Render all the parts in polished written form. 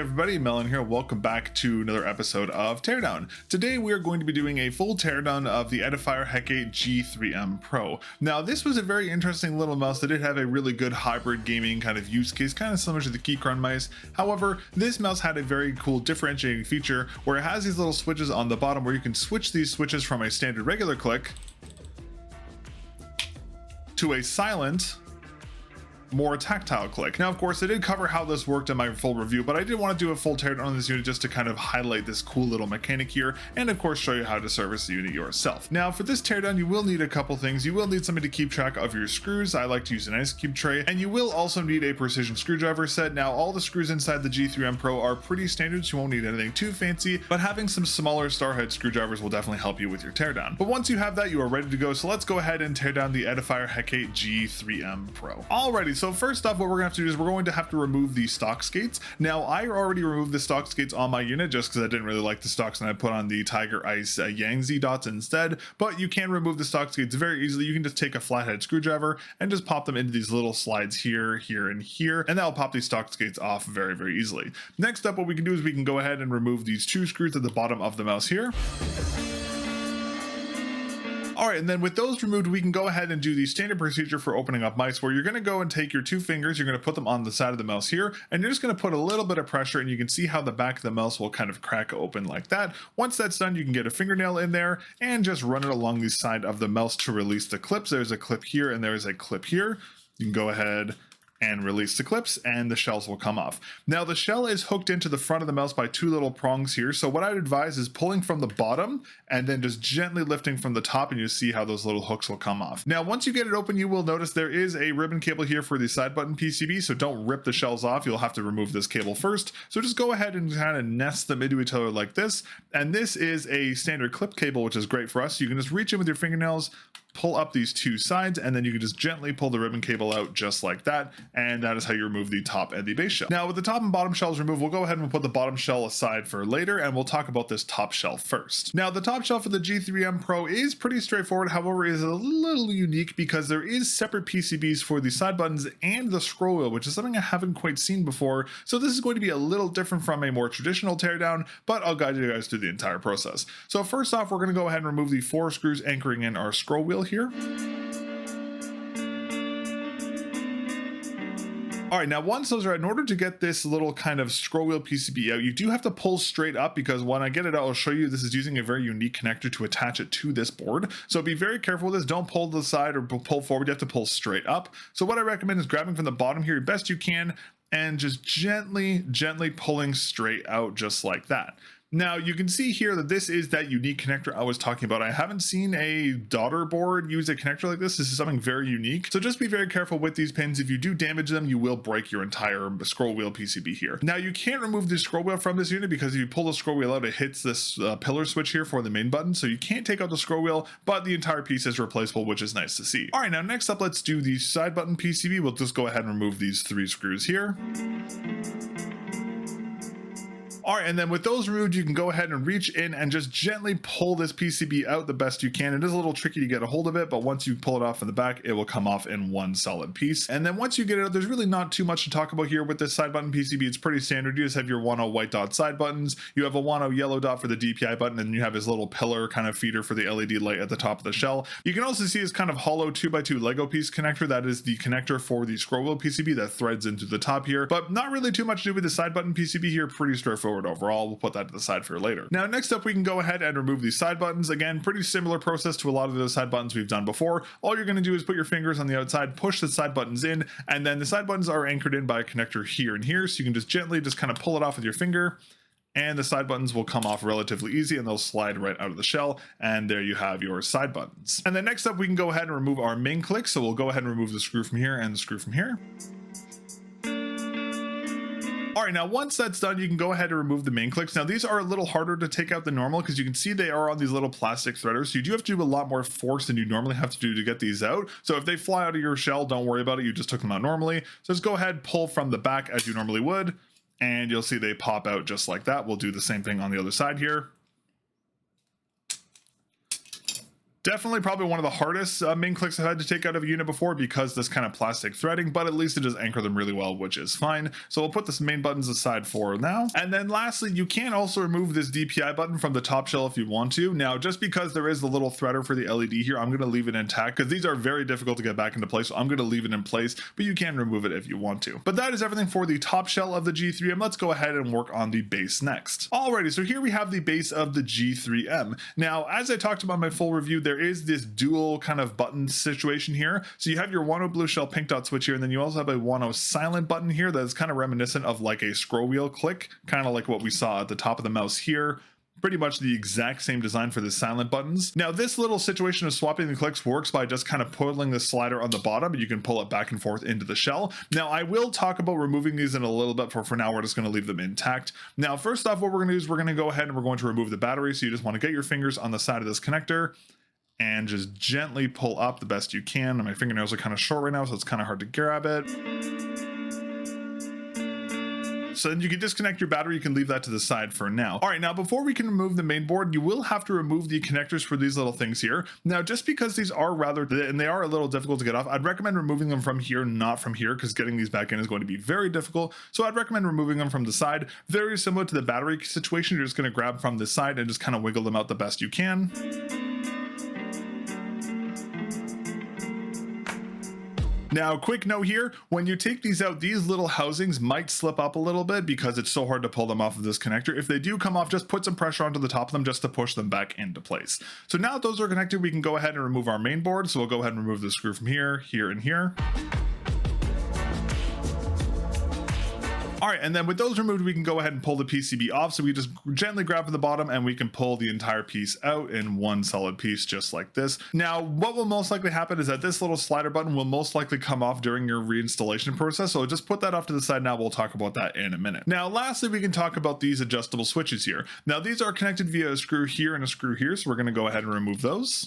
everybody, Melon here. Welcome back to another episode of Teardown. Today we are going to be doing a full teardown of the Edifier Hecate G3M Pro. Now this was a very interesting little mouse that did have a really good hybrid gaming kind of use case, kind of similar to the Keychron mice. However, this mouse had a very cool differentiating feature where it has these little switches on the bottom where you can switch these switches from a standard regular click to a silent, more tactile click. Now, of course, I did cover how this worked in my full review, but I did want to do a full teardown on this unit just to kind of highlight this cool little mechanic here, and of course show you how to service the unit yourself. Now, for this teardown, you will need a couple things. You will need something to keep track of your screws. I like to use an ice cube tray, and you will also need a precision screwdriver set. Now, all the screws inside the G3M Pro are pretty standard, so you won't need anything too fancy, but having some smaller starhead screwdrivers will definitely help you with your teardown. But once you have that, you are ready to go, so let's go ahead and tear down the Edifier Hecate G3M Pro. Alrighty, so first off, what we're going to have to do is we're going to have to remove the stock skates. Now, I already removed the stock skates on my unit just because I didn't really like the stocks, and I put on the Tiger Ice Yangtze dots instead, but you can remove the stock skates very easily. You can just take a flathead screwdriver and just pop them into these little slides here, here, and here, and that'll pop these stock skates off very, very easily. Next up, what we can do is we can go ahead and remove these two screws at the bottom of the mouse here. Alright, and then with those removed, we can go ahead and do the standard procedure for opening up mice, where you're going to go and take your two fingers, you're going to put them on the side of the mouse here, and you're just going to put a little bit of pressure, and you can see how the back of the mouse will kind of crack open like that. Once that's done, you can get a fingernail in there and just run it along the side of the mouse to release the clips. There's a clip here and there's a clip here. You can go ahead and release the clips and the shells will come off. Now the shell is hooked into the front of the mouse by two little prongs here, so what I'd advise is pulling from the bottom and then just gently lifting from the top, and you'll see how those little hooks will come off. Now once you get it open, you will notice there is a ribbon cable here for the side button PCB, so don't rip the shells off. You'll have to remove this cable first, so just go ahead and kind of nest them into each other like this. And this is a standard clip cable, which is great for us. You can just reach in with your fingernails, pull up these two sides, and then you can just gently pull the ribbon cable out just like that, and that is how you remove the top and the base shell. Now with the top and bottom shells removed, we'll go ahead and put the bottom shell aside for later, and we'll talk about this top shell first. Now the top shell for the G3M Pro is pretty straightforward, however is a little unique because there is separate PCBs for the side buttons and the scroll wheel, which is something I haven't quite seen before, so this is going to be a little different from a more traditional teardown, but I'll guide you guys through the entire process. So first off, we're going to go ahead and remove the four screws anchoring in our scroll wheel here. Alright, now once those are out, in order to get this little kind of scroll wheel PCB out, you do have to pull straight up, because when I get it out, I'll show you this is using a very unique connector to attach it to this board. So be very careful with this. Don't pull to the side or pull forward. You have to pull straight up. So what I recommend is grabbing from the bottom here best you can and just gently pulling straight out just like that. Now you can see here that this is that unique connector I was talking about. I haven't seen a daughter board use a connector like this. This is something very unique. So just be very careful with these pins. If you do damage them, you will break your entire scroll wheel PCB here. Now you can't remove the scroll wheel from this unit because if you pull the scroll wheel out, it hits this pillar switch here for the main button. So you can't take out the scroll wheel, but the entire piece is replaceable, which is nice to see. All right, now next up, let's do the side button PCB. We'll just go ahead and remove these three screws here. Alright, and then with those removed, you can go ahead and reach in and just gently pull this PCB out the best you can. It is a little tricky to get a hold of it, but once you pull it off in the back, it will come off in one solid piece. And then once you get it out, there's really not too much to talk about here with this side button PCB. It's pretty standard. You just have your 1.0 white dot side buttons, you have a 1.0 yellow dot for the DPI button, and you have this little pillar kind of feeder for the LED light at the top of the shell. You can also see this kind of hollow 2x2 Lego piece connector. That is the connector for the scroll wheel PCB that threads into the top here, but not really too much to do with the side button PCB here. Pretty straightforward overall. We'll put that to the side for later. Now next up, we can go ahead and remove these side buttons. Again, pretty similar process to a lot of those side buttons we've done before. All you're going to do is put your fingers on the outside, push the side buttons in, and then the side buttons are anchored in by a connector here and here, so you can just gently kind of pull it off with your finger, and the side buttons will come off relatively easy, and they'll slide right out of the shell, and there you have your side buttons. And then next up, we can go ahead and remove our main click. So we'll go ahead and remove the screw from here and the screw from here. Alright, now once that's done, you can go ahead and remove the main clicks. Now these are a little harder to take out than normal because you can see they are on these little plastic threaders, so you do have to do a lot more force than you normally have to do to get these out. So if they fly out of your shell, don't worry about it, you just took them out normally. So just go ahead, pull from the back as you normally would, and you'll see they pop out just like that. We'll do the same thing on the other side here. Definitely probably one of the hardest main clicks I've had to take out of a unit before because this kind of plastic threading, but at least it does anchor them really well, which is fine. So we'll put this main buttons aside for now. And then lastly, you can also remove this DPI button from the top shell if you want to. Now, just because there is the little threader for the LED here, I'm going to leave it intact because these are very difficult to get back into place. So I'm going to leave it in place, but you can remove it if you want to. But that is everything for the top shell of the G3M. Let's go ahead and work on the base next. Alrighty, so here we have the base of the G3M. Now, as I talked about in my full review, there is this dual kind of button situation here. So you have your 1.0 blue shell pink dot switch here, and then you also have a 1.0 silent button here that is kind of reminiscent of like a scroll wheel click, kind of like what we saw at the top of the mouse here. Pretty much the exact same design for the silent buttons. Now, this little situation of swapping the clicks works by just kind of pulling the slider on the bottom, and you can pull it back and forth into the shell. Now, I will talk about removing these in a little bit, for now we're just going to leave them intact. Now, first off, what we're going to do is we're going to go ahead and we're going to remove the battery. So you just want to get your fingers on the side of this connector and just gently pull up the best you can. And my fingernails are kind of short right now, so it's kind of hard to grab it. So then you can disconnect your battery. You can leave that to the side for now. All right, now before we can remove the main board, you will have to remove the connectors for these little things here. Now, just because these are and they are a little difficult to get off, I'd recommend removing them from here, not from here, because getting these back in is going to be very difficult. So I'd recommend removing them from the side. Very similar to the battery situation. You're just going to grab from the side and just kind of wiggle them out the best you can. Now, quick note here, when you take these out, these little housings might slip up a little bit because it's so hard to pull them off of this connector. If they do come off, just put some pressure onto the top of them just to push them back into place. So now that those are connected, we can go ahead and remove our main board. So we'll go ahead and remove the screw from here, here, and here. All right, and then with those removed, we can go ahead and pull the PCB off. So we just gently grab from the bottom and we can pull the entire piece out in one solid piece, just like this. Now, what will most likely happen is that this little slider button will most likely come off during your reinstallation process. So just put that off to the side now. We'll talk about that in a minute. Now, lastly, we can talk about these adjustable switches here. Now, these are connected via a screw here and a screw here. So we're gonna go ahead and remove those.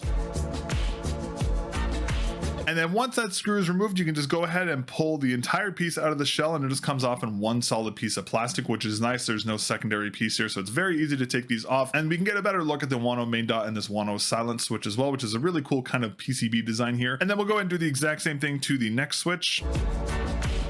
And then once that screw is removed, you can just go ahead and pull the entire piece out of the shell, and it just comes off in one solid piece of plastic, which is nice. There's no secondary piece here, so it's very easy to take these off, and we can get a better look at the 1.0 main dot and this 1.0 silent switch as well, which is a really cool kind of PCB design here. And then we'll go ahead and do the exact same thing to the next switch.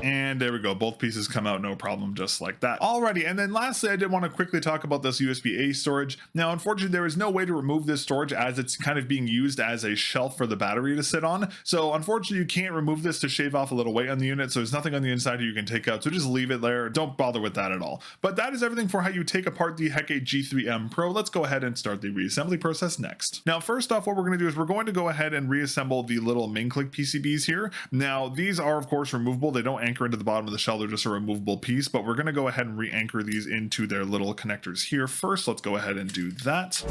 And there we go, both pieces come out no problem, just like that. Alrighty, and then lastly, I did want to quickly talk about this USB-A storage. Now, unfortunately, there is no way to remove this storage as it's kind of being used as a shelf for the battery to sit on. So unfortunately, you can't remove this to shave off a little weight on the unit, so there's nothing on the inside you can take out, so just leave it there. Don't bother with that at all. But that is everything for how you take apart the Hecate G3M Pro. Let's go ahead and start the reassembly process next. Now, first off, what we're going to do is we're going to go ahead and reassemble the little main click PCBs here. Now, these are, of course, removable. They don't anchor into the bottom of the shell. They're just a removable piece, but we're going to go ahead and re-anchor these into their little connectors here first. Let's go ahead and do that.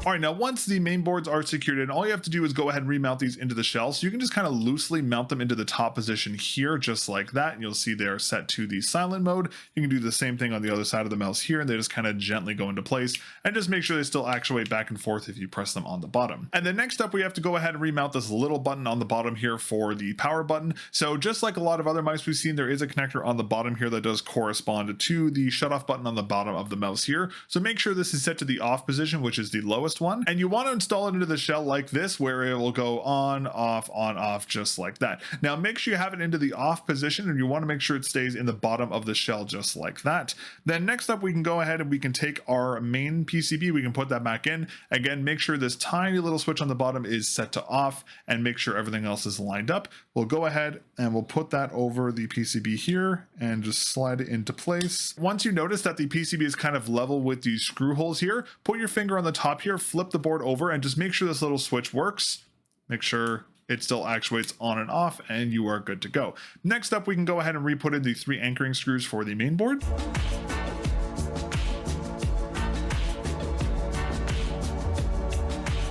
All right, now once the main boards are secured in, all you have to do is go ahead and remount these into the shell. So you can just kind of loosely mount them into the top position here, just like that. And you'll see they're set to the silent mode. You can do the same thing on the other side of the mouse here, and they just kind of gently go into place, and just make sure they still actuate back and forth if you press them on the bottom. And then next up, we have to go ahead and remount this little button on the bottom here for the power button. So just like a lot of other mice we've seen, there is a connector on the bottom here that does correspond to the shut off button on the bottom of the mouse here. So make sure this is set to the off position, which is the lowest one, and you want to install it into the shell like this, where it will go on, off, just like that. Now make sure you have it into the off position, and you want to make sure it stays in the bottom of the shell, just like that. Then next up, we can go ahead and we can take our main PCB, we can put that back in. Again, make sure this tiny little switch on the bottom is set to off, and make sure everything else is lined up. We'll go ahead and we'll put that over the PCB here and just slide it into place. Once you notice that the PCB is kind of level with these screw holes here, put your finger on the top here, flip the board over, and just make sure this little switch works. Make sure it still actuates on and off, and you are good to go. Next up, we can go ahead and re-put in the 3 anchoring screws for the main board.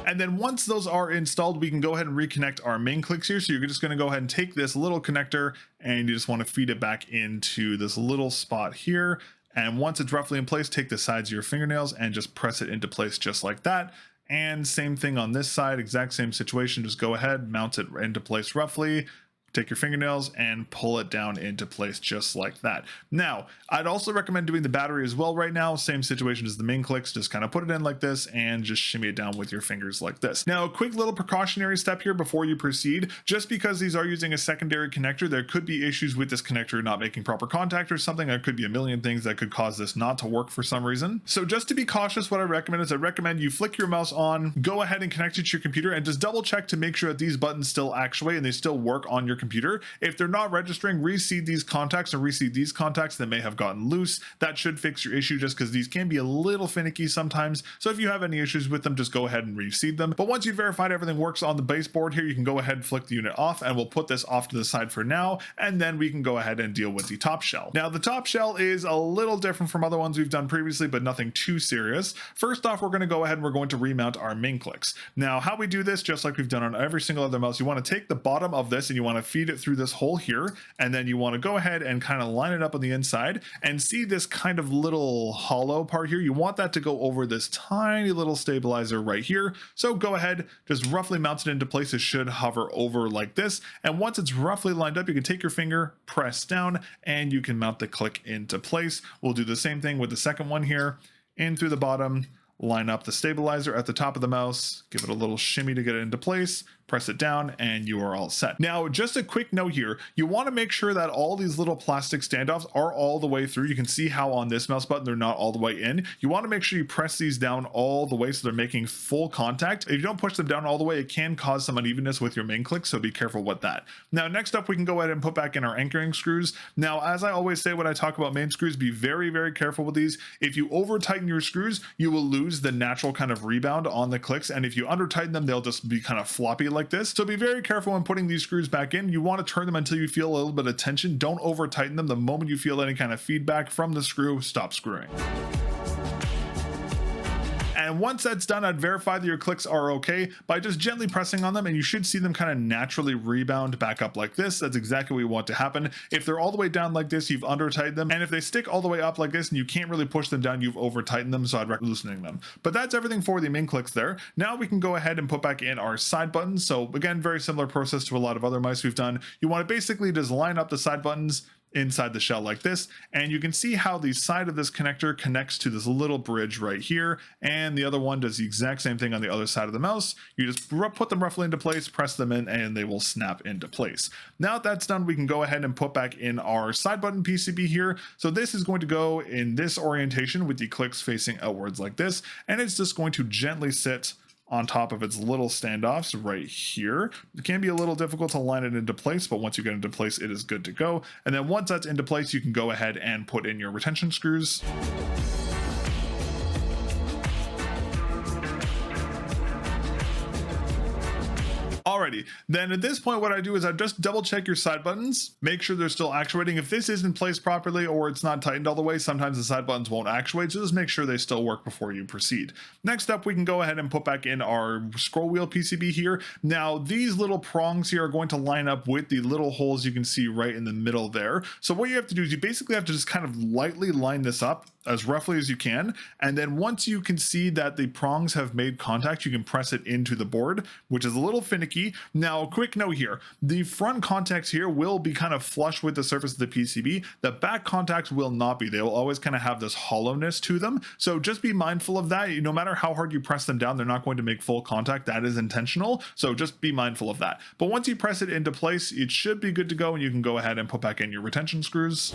And then once those are installed, we can go ahead and reconnect our main clicks here. So you're just going to go ahead and take this little connector, and you just want to feed it back into this little spot here. And once it's roughly in place, take the sides of your fingernails and just press it into place just like that. And same thing on this side, exact same situation. Just go ahead, mount it into place roughly, take your fingernails and pull it down into place just like that. Now, I'd also recommend doing the battery as well right now. Same situation as the main clicks, just kind of put it in like this and just shimmy it down with your fingers like this. Now, a quick little precautionary step here before you proceed. Just because these are using a secondary connector, there could be issues with this connector not making proper contact or something. There could be a million things that could cause this not to work for some reason. So just to be cautious, what I recommend is I recommend you flick your mouse on, go ahead and connect it to your computer, and just double check to make sure that these buttons still actuate and they still work on your computer. If they're not registering, reseed these contacts or reseed these contacts that may have gotten loose. That should fix your issue, just because these can be a little finicky sometimes. So if you have any issues with them, just go ahead and reseed them. But once you've verified everything works on the baseboard here, you can go ahead and flick the unit off, and we'll put this off to the side for now, and then we can go ahead and deal with the top shell. Now, the top shell is a little different from other ones we've done previously, but nothing too serious. First off, we're going to go ahead and we're going to remount our main clicks. Now, how we do this, just like we've done on every single other mouse, you want to take the bottom of this and you want to feed it through this hole here, and then you want to go ahead and kind of line it up on the inside and see this kind of little hollow part here. You want that to go over this tiny little stabilizer right here. So go ahead, just roughly mount it into place. It should hover over like this, and once it's roughly lined up, you can take your finger, press down, and you can mount the click into place. We'll do the same thing with the second one here. In through the bottom, line up the stabilizer at the top of the mouse, give it a little shimmy to get it into place, press it down, and you are all set. Now, just a quick note here, you want to make sure that all these little plastic standoffs are all the way through. You can see how on this mouse button they're not all the way in. You want to make sure you press these down all the way so they're making full contact. If you don't push them down all the way, it can cause some unevenness with your main click, so be careful with that. Now, next up, we can go ahead and put back in our anchoring screws. Now, as I always say when I talk about main screws, be very, very careful with these. If you over tighten your screws, you will lose the natural kind of rebound on the clicks, and if you under tighten them, they'll just be kind of floppy like this. So be very careful when putting these screws back in. You want to turn them until you feel a little bit of tension. Don't over tighten them. The moment you feel any kind of feedback from the screw, stop screwing. And once that's done, I'd verify that your clicks are okay by just gently pressing on them, and you should see them kind of naturally rebound back up like this. That's exactly what you want to happen. If they're all the way down like this, you've under tightened them, and if they stick all the way up like this and you can't really push them down, you've over tightened them, so I'd recommend loosening them. But that's everything for the main clicks there. Now we can go ahead and put back in our side buttons. So again, very similar process to a lot of other mice we've done. You want to basically just line up the side buttons inside the shell like this, and you can see how the side of this connector connects to this little bridge right here, and the other one does the exact same thing on the other side of the mouse. You just put them roughly into place, press them in, and they will snap into place. Now that that's done, we can go ahead and put back in our side button PCB here. So this is going to go in this orientation with the clicks facing outwards like this, and it's just going to gently sit on top of its little standoffs right here. It can be a little difficult to line it into place, but once you get into place, it is good to go. And then once that's into place, you can go ahead and put in your retention screws. Alrighty, then at this point what I do is I just double check your side buttons, make sure they're still actuating. If this isn't placed properly or it's not tightened all the way, sometimes the side buttons won't actuate, so just make sure they still work before you proceed. Next up, we can go ahead and put back in our scroll wheel PCB here. Now these little prongs here are going to line up with the little holes you can see right in the middle there. So what you have to do is you basically have to just kind of lightly line this up as roughly as you can, and then once you can see that the prongs have made contact, you can press it into the board, which is a little finicky. Now, a quick note here, the front contacts here will be kind of flush with the surface of the PCB. The back contacts will not be. They will always kind of have this hollowness to them, so just be mindful of that. No matter how hard you press them down, they're not going to make full contact. That is intentional, so just be mindful of that. But once you press it into place, it should be good to go, and you can go ahead and put back in your retention screws.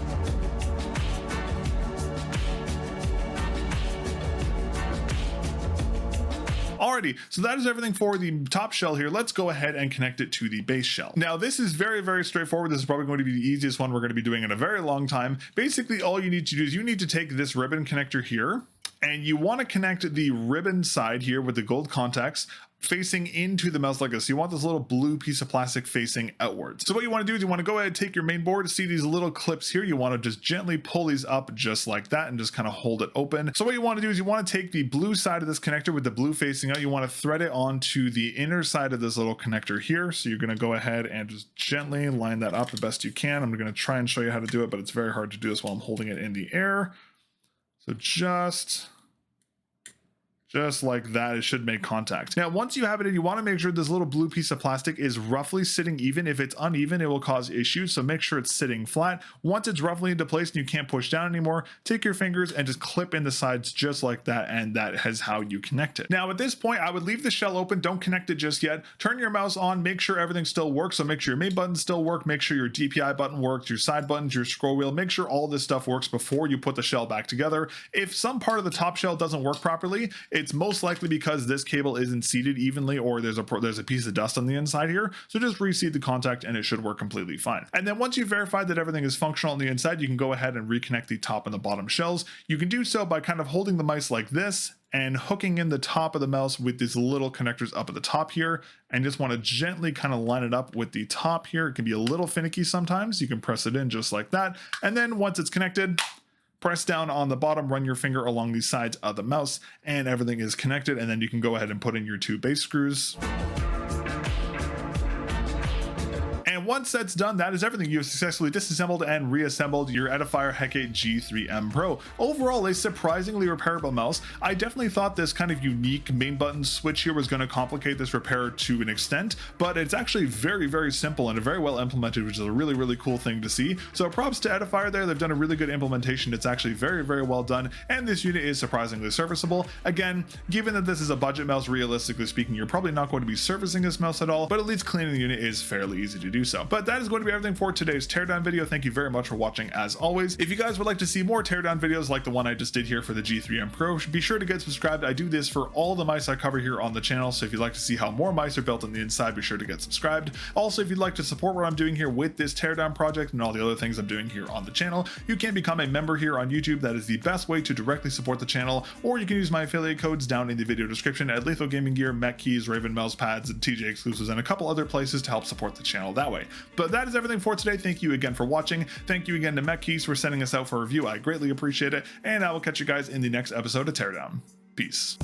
Alrighty, so that is everything for the top shell here. Let's go ahead and connect it to the base shell. Now this is very, very straightforward. This is probably going to be the easiest one we're going to be doing in a very long time. Basically, all you need to do is you need to take this ribbon connector here, and you want to connect the ribbon side here with the gold contacts facing into the mouse like this. So you want this little blue piece of plastic facing outwards. So what you want to do is you want to go ahead and take your main board to see these little clips here. You want to just gently pull these up just like that and just kind of hold it open. So what you want to do is you want to take the blue side of this connector with the blue facing out. You want to thread it onto the inner side of this little connector here. So you're going to go ahead and just gently line that up the best you can. I'm going to try and show you how to do it, but it's very hard to do this while I'm holding it in the air. So just Just like that, it should make contact. Now, once you have it in, you want to make sure this little blue piece of plastic is roughly sitting even. If it's uneven, it will cause issues, so make sure it's sitting flat. Once it's roughly into place and you can't push down anymore, take your fingers and just clip in the sides just like that, and that is how you connect it. Now, at this point, I would leave the shell open. Don't connect it just yet. Turn your mouse on, make sure everything still works, so make sure your main buttons still work, make sure your DPI button works, your side buttons, your scroll wheel, make sure all this stuff works before you put the shell back together. If some part of the top shell doesn't work properly, it's most likely because this cable isn't seated evenly, or there's a piece of dust on the inside here. So just reseat the contact and it should work completely fine. And then once you've verified that everything is functional on the inside, you can go ahead and reconnect the top and the bottom shells. You can do so by kind of holding the mice like this and hooking in the top of the mouse with these little connectors up at the top here, and just want to gently kind of line it up with the top here. It can be a little finicky sometimes. You can press it in just like that, and then once it's connected, press down on the bottom, run your finger along the sides of the mouse, and everything is connected. And then you can go ahead and put in your 2 base screws. And once that's done, that is everything. You have successfully disassembled and reassembled your Edifier Hecate G3M Pro. Overall, a surprisingly repairable mouse. I definitely thought this kind of unique main button switch here was going to complicate this repair to an extent, but it's actually very, very simple and very well implemented, which is a really, really cool thing to see. So props to Edifier there. They've done a really good implementation. It's actually very, very well done, and this unit is surprisingly serviceable. Again, given that this is a budget mouse, realistically speaking, you're probably not going to be servicing this mouse at all, but at least cleaning the unit is fairly easy to do so. But that is going to be everything for today's teardown video. Thank you very much for watching as always. If you guys would like to see more teardown videos like the one I just did here for the G3M Pro, be sure to get subscribed. I do this for all the mice I cover here on the channel, so if you'd like to see how more mice are built on the inside, be sure to get subscribed. Also, if you'd like to support what I'm doing here with this teardown project and all the other things I'm doing here on the channel, you can become a member here on YouTube. That is the best way to directly support the channel, or you can use my affiliate codes down in the video description at Lethal Gaming Gear, Mech Keys, Raven Mouse Pads, and TJ Exclusives, and a couple other places to help support the channel that way. But that is everything for today. Thank you again for watching. Thank you again to Mech Keys for sending us out for a review. I greatly appreciate it, and I will catch you guys in the next episode of Teardown. Peace.